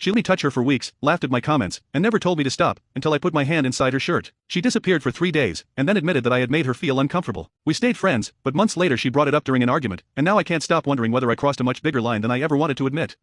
She let me touch her for weeks, laughed at my comments, and never told me to stop, until I put my hand inside her shirt. She disappeared for 3 days, and then admitted that I had made her feel uncomfortable. We stayed friends, but months later she brought it up during an argument, and now I can't stop wondering whether I crossed a much bigger line than I ever wanted to admit.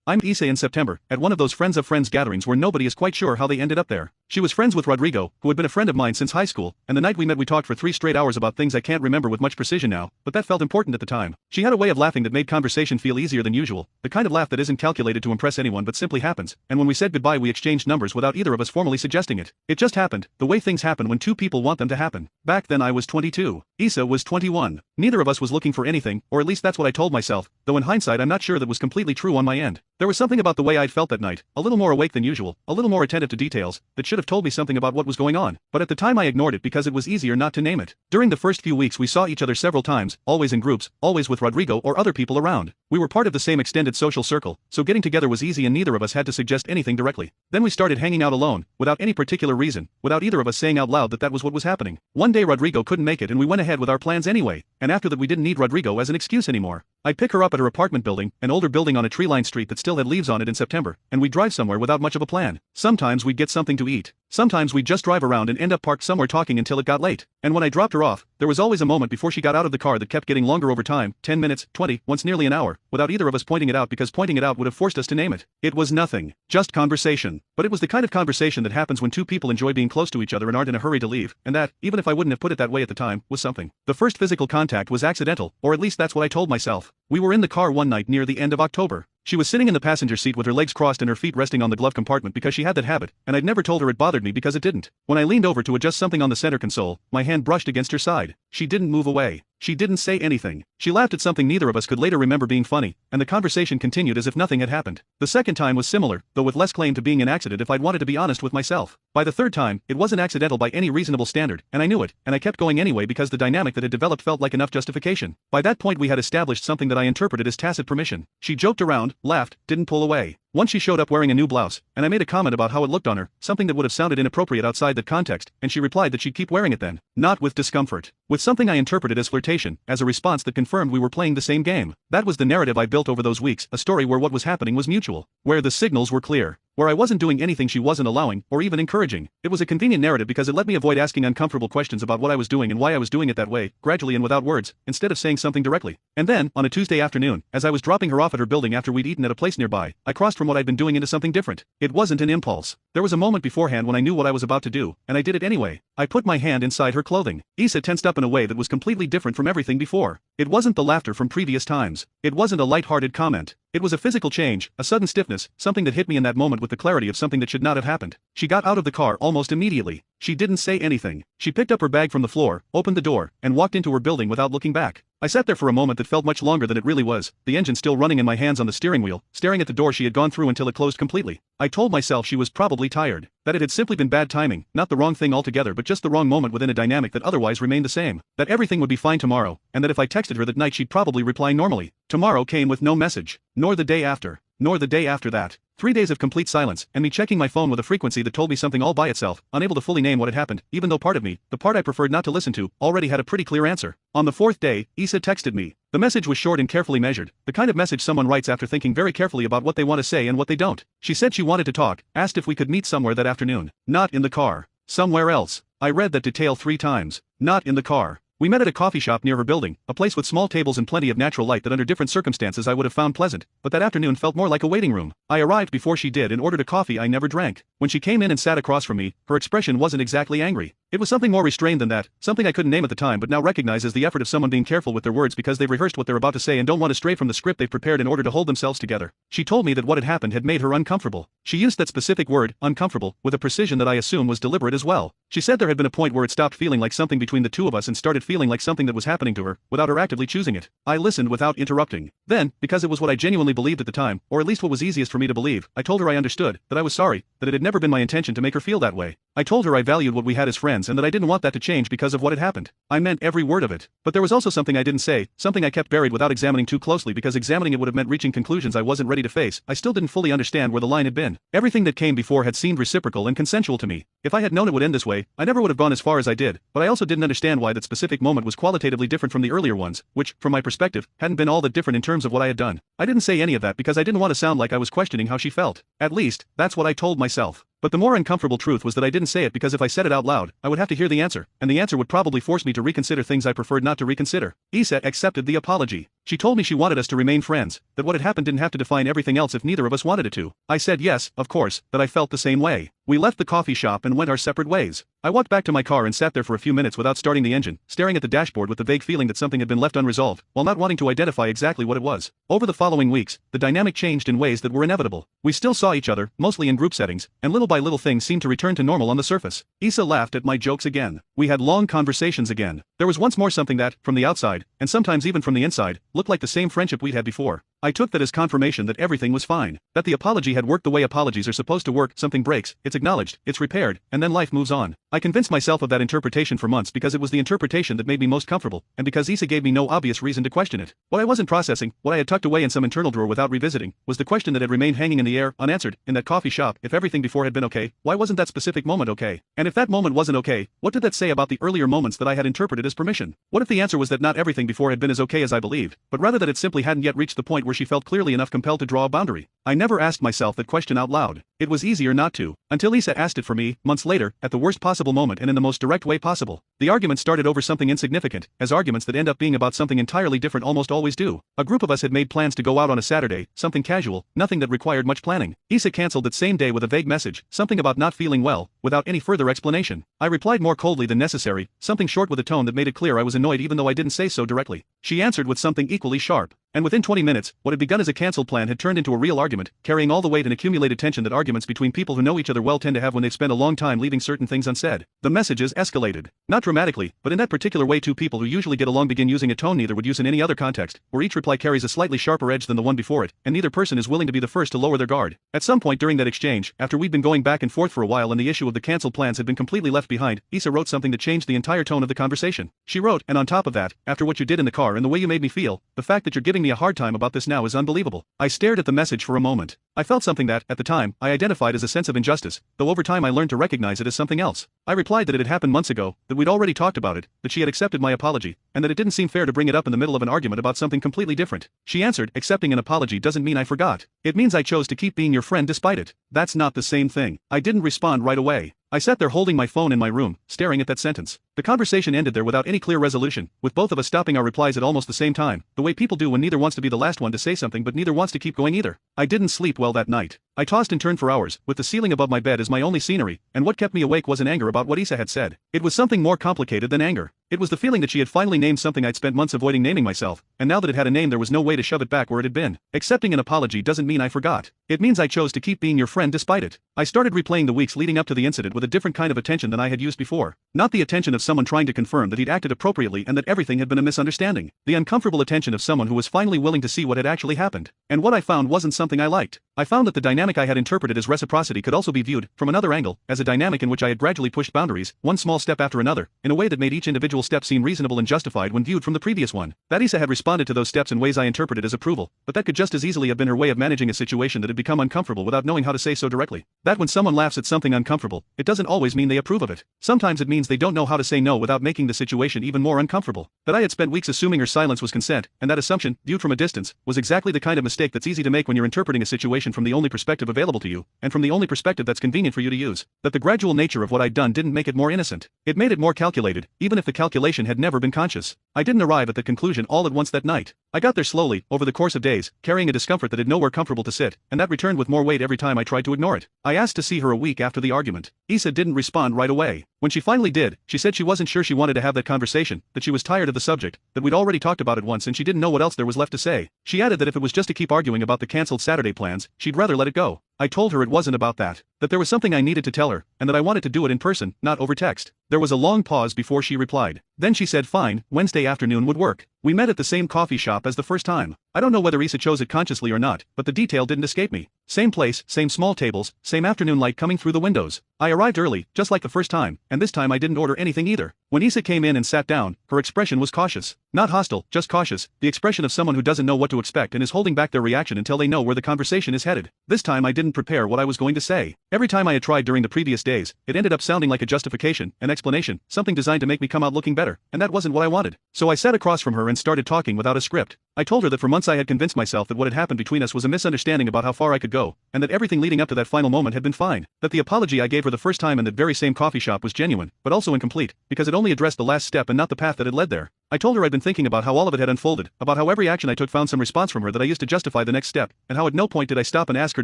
I met Issa in September, at one of those friends of friends gatherings where nobody is quite sure how they ended up there. She was friends with Rodrigo, who had been a friend of mine since high school, and the night we met we talked for 3 straight hours about things I can't remember with much precision now, but that felt important at the time. She had a way of laughing that made conversation feel easier than usual, the kind of laugh that isn't calculated to impress anyone but simply happens, and when we said goodbye we exchanged numbers without either of us formally suggesting it. It just happened, the way things happen when 2 people want them to happen. Back then I was 22. Issa was 21. Neither of us was looking for anything, or at least that's what I told myself, though in hindsight I'm not sure that was completely true on my end. There was something about the way I'd felt that night, a little more awake than usual, a little more attentive to details, that should have told me something about what was going on, but at the time I ignored it because it was easier not to name it. During the first few weeks we saw each other several times, always in groups, always with Rodrigo or other people around. We were part of the same extended social circle, so getting together was easy and neither of us had to suggest anything directly. Then we started hanging out alone, without any particular reason, without either of us saying out loud that that was what was happening. One day Rodrigo couldn't make it and we went ahead with our plans anyway, and after that we didn't need Rodrigo as an excuse anymore. I'd pick her up at her apartment building, an older building on a tree-lined street that still had leaves on it in September, and we'd drive somewhere without much of a plan. Sometimes we'd get something to eat. Sometimes we'd just drive around and end up parked somewhere talking until it got late. And when I dropped her off, there was always a moment before she got out of the car that kept getting longer over time, 10 minutes, 20, once nearly an hour, without either of us pointing it out because pointing it out would have forced us to name it. It was nothing. Just conversation. But it was the kind of conversation that happens when 2 people enjoy being close to each other and aren't in a hurry to leave, and that, even if I wouldn't have put it that way at the time, was something. The first physical contact was accidental, or at least that's what I told myself. We were in the car one night near the end of October. She was sitting in the passenger seat with her legs crossed and her feet resting on the glove compartment because she had that habit, and I'd never told her it bothered me because it didn't. When I leaned over to adjust something on the center console, my hand brushed against her side. She didn't move away. She didn't say anything. She laughed at something neither of us could later remember being funny, and the conversation continued as if nothing had happened. The second time was similar, though with less claim to being an accident if I'd wanted to be honest with myself. By the third time, it wasn't accidental by any reasonable standard, and I knew it, and I kept going anyway because the dynamic that had developed felt like enough justification. By that point we had established something that I interpreted as tacit permission. She joked around, laughed, didn't pull away. Once she showed up wearing a new blouse, and I made a comment about how it looked on her, something that would have sounded inappropriate outside that context, and she replied that she'd keep wearing it then. Not with discomfort. With something I interpreted as flirtation, as a response that confirmed we were playing the same game. That was the narrative I built over those weeks, a story where what was happening was mutual. Where the signals were clear. Where I wasn't doing anything she wasn't allowing, or even encouraging. It was a convenient narrative because it let me avoid asking uncomfortable questions about what I was doing and why I was doing it that way, gradually and without words, instead of saying something directly. And then, on a Tuesday afternoon, as I was dropping her off at her building after we'd eaten at a place nearby, I crossed from what I'd been doing into something different. It wasn't an impulse. There was a moment beforehand when I knew what I was about to do, and I did it anyway. I put my hand inside her clothing. Issa tensed up in a way that was completely different from everything before. It wasn't the laughter from previous times. It wasn't a light-hearted comment. It was a physical change, a sudden stiffness, something that hit me in that moment with the clarity of something that should not have happened. She got out of the car almost immediately. She didn't say anything. She picked up her bag from the floor, opened the door, and walked into her building without looking back. I sat there for a moment that felt much longer than it really was, the engine still running and my hands on the steering wheel, staring at the door she had gone through until it closed completely. I told myself she was probably tired, that it had simply been bad timing, not the wrong thing altogether but just the wrong moment within a dynamic that otherwise remained the same, that everything would be fine tomorrow, and that if I texted her that night she'd probably reply normally. Tomorrow came with no message, nor the day after, nor the day after that. 3 days of complete silence, and me checking my phone with a frequency that told me something all by itself, unable to fully name what had happened, even though part of me, the part I preferred not to listen to, already had a pretty clear answer. On the 4th day, Issa texted me. The message was short and carefully measured, the kind of message someone writes after thinking very carefully about what they want to say and what they don't. She said she wanted to talk, asked if we could meet somewhere that afternoon. Not in the car. Somewhere else. I read that detail 3 times. Not in the car. We met at a coffee shop near her building, a place with small tables and plenty of natural light that under different circumstances I would have found pleasant, but that afternoon felt more like a waiting room. I arrived before she did and ordered a coffee I never drank. When she came in and sat across from me, her expression wasn't exactly angry. It was something more restrained than that, something I couldn't name at the time but now recognize as the effort of someone being careful with their words because they've rehearsed what they're about to say and don't want to stray from the script they've prepared in order to hold themselves together. She told me that what had happened had made her uncomfortable. She used that specific word, uncomfortable, with a precision that I assume was deliberate as well. She said there had been a point where it stopped feeling like something between the two of us and started feeling like something that was happening to her, without her actively choosing it. I listened without interrupting. Then, because it was what I genuinely believed at the time, or at least what was easiest for me to believe, I told her I understood, that I was sorry, that it had never been my intention to make her feel that way. I told her I valued what we had as friends friends and that I didn't want that to change because of what had happened. I meant every word of it. But there was also something I didn't say, something I kept buried without examining too closely because examining it would have meant reaching conclusions I wasn't ready to face. I still didn't fully understand where the line had been. Everything that came before had seemed reciprocal and consensual to me. If I had known it would end this way, I never would have gone as far as I did, but I also didn't understand why that specific moment was qualitatively different from the earlier ones, which, from my perspective, hadn't been all that different in terms of what I had done. I didn't say any of that because I didn't want to sound like I was questioning how she felt. At least, that's what I told myself. But the more uncomfortable truth was that I didn't say it because if I said it out loud, I would have to hear the answer, and the answer would probably force me to reconsider things I preferred not to reconsider. Isa accepted the apology. She told me she wanted us to remain friends, that what had happened didn't have to define everything else if neither of us wanted it to. I said yes, of course, that I felt the same way. We left the coffee shop and went our separate ways. I walked back to my car and sat there for a few minutes without starting the engine, staring at the dashboard with the vague feeling that something had been left unresolved, while not wanting to identify exactly what it was. Over the following weeks, the dynamic changed in ways that were inevitable. We still saw each other, mostly in group settings, and little by little things seemed to return to normal on the surface. Isa laughed at my jokes again. We had long conversations again. There was once more something that, from the outside, and sometimes even from the inside, looked like the same friendship we'd had before. I took that as confirmation that everything was fine, that the apology had worked the way apologies are supposed to work. Something breaks, it's acknowledged, it's repaired, and then life moves on. I convinced myself of that interpretation for months because it was the interpretation that made me most comfortable, and because Isa gave me no obvious reason to question it. What I wasn't processing, what I had tucked away in some internal drawer without revisiting, was the question that had remained hanging in the air, unanswered, in that coffee shop. If everything before had been okay, why wasn't that specific moment okay? And if that moment wasn't okay, what did that say about the earlier moments that I had interpreted as permission? What if the answer was that not everything before had been as okay as I believed, but rather that it simply hadn't yet reached the point where she felt clearly enough compelled to draw a boundary? I never asked myself that question out loud. It was easier not to, until Isa asked it for me, months later, at the worst possible moment and in the most direct way possible. The argument started over something insignificant, as arguments that end up being about something entirely different almost always do. A group of us had made plans to go out on a Saturday, something casual, nothing that required much planning. Isa canceled that same day with a vague message, something about not feeling well, without any further explanation. I replied more coldly than necessary, something short with a tone that made it clear I was annoyed even though I didn't say so directly. She answered with something equally sharp. And within 20 minutes, what had begun as a cancelled plan had turned into a real argument, carrying all the weight and accumulated tension that arguments between people who know each other well tend to have when they've spent a long time leaving certain things unsaid. The messages escalated. Not dramatically, but in that particular way two people who usually get along begin using a tone neither would use in any other context, where each reply carries a slightly sharper edge than the one before it, and neither person is willing to be the first to lower their guard. At some point during that exchange, after we'd been going back and forth for a while and the issue of the cancelled plans had been completely left behind, Isa wrote something that changed the entire tone of the conversation. She wrote, and on top of that, after what you did in the car and the way you made me feel, the fact that you're giving me a hard time about this now is unbelievable. I stared at the message for a moment. I felt something that, at the time, I identified as a sense of injustice, though over time I learned to recognize it as something else. I replied that it had happened months ago, that we'd already talked about it, that she had accepted my apology, and that it didn't seem fair to bring it up in the middle of an argument about something completely different. She answered, accepting an apology doesn't mean I forgot. It means I chose to keep being your friend despite it. That's not the same thing. I didn't respond right away. I sat there holding my phone in my room, staring at that sentence. The conversation ended there without any clear resolution, with both of us stopping our replies at almost the same time, the way people do when neither wants to be the last one to say something but neither wants to keep going either. I didn't sleep well that night. I tossed and turned for hours, with the ceiling above my bed as my only scenery, and what kept me awake wasn't anger about what Isa had said. It was something more complicated than anger. It was the feeling that she had finally named something I'd spent months avoiding naming myself, and now that it had a name there was no way to shove it back where it had been. Accepting an apology doesn't mean I forgot. It means I chose to keep being your friend despite it. I started replaying the weeks leading up to the incident with a different kind of attention than I had used before. Not the attention of someone trying to confirm that he'd acted appropriately and that everything had been a misunderstanding. The uncomfortable attention of someone who was finally willing to see what had actually happened. And what I found wasn't something I liked. I found that the dynamic I had interpreted as reciprocity could also be viewed, from another angle, as a dynamic in which I had gradually pushed boundaries, one small step after another, in a way that made each individual step seem reasonable and justified when viewed from the previous one. That Isa had responded to those steps in ways I interpreted as approval, but that could just as easily have been her way of managing a situation that had become uncomfortable without knowing how to say so directly. That when someone laughs at something uncomfortable, it doesn't always mean they approve of it. Sometimes it means they don't know how to say no without making the situation even more uncomfortable. That I had spent weeks assuming her silence was consent, and that assumption, viewed from a distance, was exactly the kind of mistake that's easy to make when you're interpreting a situation from the only perspective available to you, and from the only perspective that's convenient for you to use. That the gradual nature of what I'd done didn't make it more innocent. It made it more calculated, even if the calculation had never been conscious. I didn't arrive at the conclusion all at once that night. I got there slowly, over the course of days, carrying a discomfort that had nowhere comfortable to sit, and that returned with more weight every time I tried to ignore it. I asked to see her a week after the argument. Isa didn't respond right away. When she finally did, she said she wasn't sure she wanted to have that conversation, that she was tired of the subject, that we'd already talked about it once and she didn't know what else there was left to say. She added that if it was just to keep arguing about the cancelled Saturday plans, she'd rather let it go. I told her it wasn't about that there was something I needed to tell her, and that I wanted to do it in person, not over text. There was a long pause before she replied. Then she said fine, Wednesday afternoon would work. We met at the same coffee shop as the first time. I don't know whether Issa chose it consciously or not, but the detail didn't escape me. Same place, same small tables, same afternoon light coming through the windows. I arrived early, just like the first time, and this time I didn't order anything either. When Issa came in and sat down, her expression was cautious. Not hostile, just cautious, the expression of someone who doesn't know what to expect and is holding back their reaction until they know where the conversation is headed. This time I didn't prepare what I was going to say. Every time I had tried during the previous days, it ended up sounding like a justification, an explanation, something designed to make me come out looking better, and that wasn't what I wanted. So I sat across from her and started talking without a script. I told her that for months I had convinced myself that what had happened between us was a misunderstanding about how far I could go, and that everything leading up to that final moment had been fine, that the apology I gave her the first time in that very same coffee shop was genuine, but also incomplete, because it only addressed the last step and not the path that had led there. I told her I'd been thinking about how all of it had unfolded, about how every action I took found some response from her that I used to justify the next step, and how at no point did I stop and ask her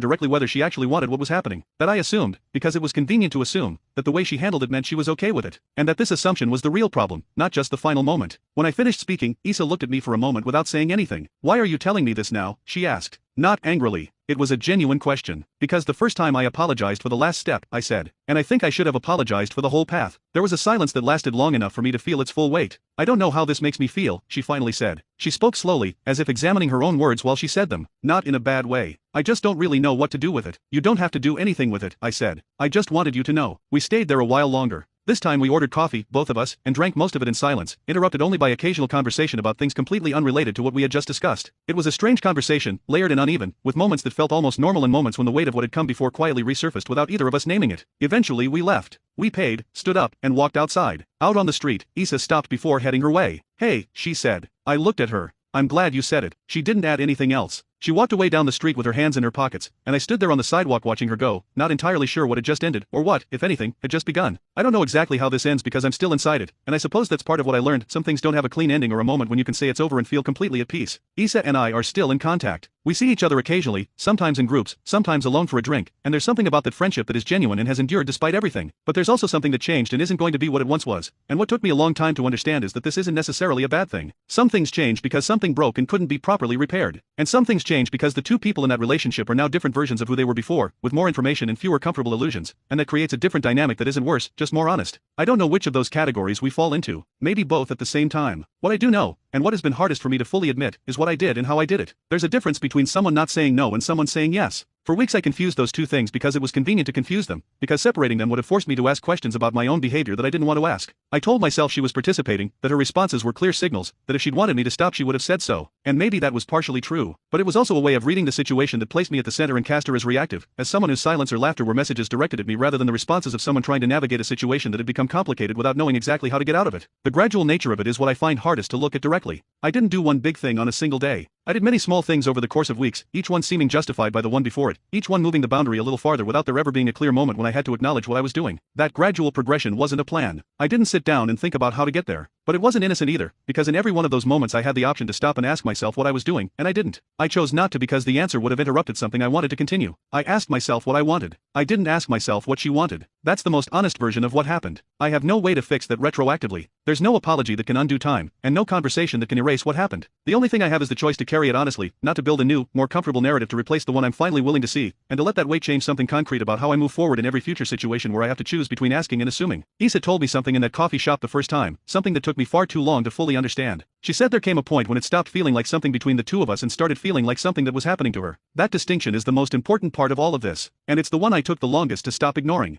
directly whether she actually wanted what was happening, that I assumed, because it was convenient to assume, that the way she handled it meant she was okay with it, and that this assumption was the real problem, not just the final moment. When I finished speaking, Issa looked at me for a moment without saying anything. "Why are you telling me this now?" she asked. Not angrily. It was a genuine question. "Because the first time I apologized for the last step," I said. "And I think I should have apologized for the whole path." There was a silence that lasted long enough for me to feel its full weight. "I don't know how this makes me feel," she finally said. She spoke slowly, as if examining her own words while she said them. "Not in a bad way. I just don't really know what to do with it." "You don't have to do anything with it," I said. "I just wanted you to know." We stayed there a while longer. This time we ordered coffee, both of us, and drank most of it in silence, interrupted only by occasional conversation about things completely unrelated to what we had just discussed. It was a strange conversation, layered and uneven, with moments that felt almost normal and moments when the weight of what had come before quietly resurfaced without either of us naming it. Eventually we left. We paid, stood up, and walked outside. Out on the street, Issa stopped before heading her way. "Hey," she said. I looked at her. "I'm glad you said it." She didn't add anything else. She walked away down the street with her hands in her pockets, and I stood there on the sidewalk watching her go, not entirely sure what had just ended, or what, if anything, had just begun. I don't know exactly how this ends because I'm still inside it, and I suppose that's part of what I learned. Some things don't have a clean ending or a moment when you can say it's over and feel completely at peace. Issa and I are still in contact. We see each other occasionally, sometimes in groups, sometimes alone for a drink, and there's something about that friendship that is genuine and has endured despite everything. But there's also something that changed and isn't going to be what it once was, and what took me a long time to understand is that this isn't necessarily a bad thing. Some things change because something broke and couldn't be properly repaired, and some things change because the two people in that relationship are now different versions of who they were before, with more information and fewer comfortable illusions, and that creates a different dynamic that isn't worse, just more honest. I don't know which of those categories we fall into, maybe both at the same time. What I do know, and what has been hardest for me to fully admit, is what I did and how I did it. There's a difference between someone not saying no and someone saying yes. For weeks I confused those two things because it was convenient to confuse them, because separating them would have forced me to ask questions about my own behavior that I didn't want to ask. I told myself she was participating, that her responses were clear signals, that if she'd wanted me to stop she would have said so, and maybe that was partially true, but it was also a way of reading the situation that placed me at the center and cast her as reactive, as someone whose silence or laughter were messages directed at me rather than the responses of someone trying to navigate a situation that had become complicated without knowing exactly how to get out of it. The gradual nature of it is what I find hardest to look at directly. I didn't do one big thing on a single day. I did many small things over the course of weeks, each one seeming justified by the one before it, each one moving the boundary a little farther without there ever being a clear moment when I had to acknowledge what I was doing. That gradual progression wasn't a plan. I didn't sit down and think about how to get there. But it wasn't innocent either, because in every one of those moments I had the option to stop and ask myself what I was doing, and I didn't. I chose not to because the answer would have interrupted something I wanted to continue. I asked myself what I wanted. I didn't ask myself what she wanted. That's the most honest version of what happened. I have no way to fix that retroactively. There's no apology that can undo time, and no conversation that can erase what happened. The only thing I have is the choice to carry it honestly, not to build a new, more comfortable narrative to replace the one I'm finally willing to see, and to let that weight change something concrete about how I move forward in every future situation where I have to choose between asking and assuming. Issa told me something in that coffee shop the first time, something that took me far too long to fully understand. She said there came a point when it stopped feeling like something between the two of us and started feeling like something that was happening to her. That distinction is the most important part of all of this, and it's the one I took the longest to stop ignoring.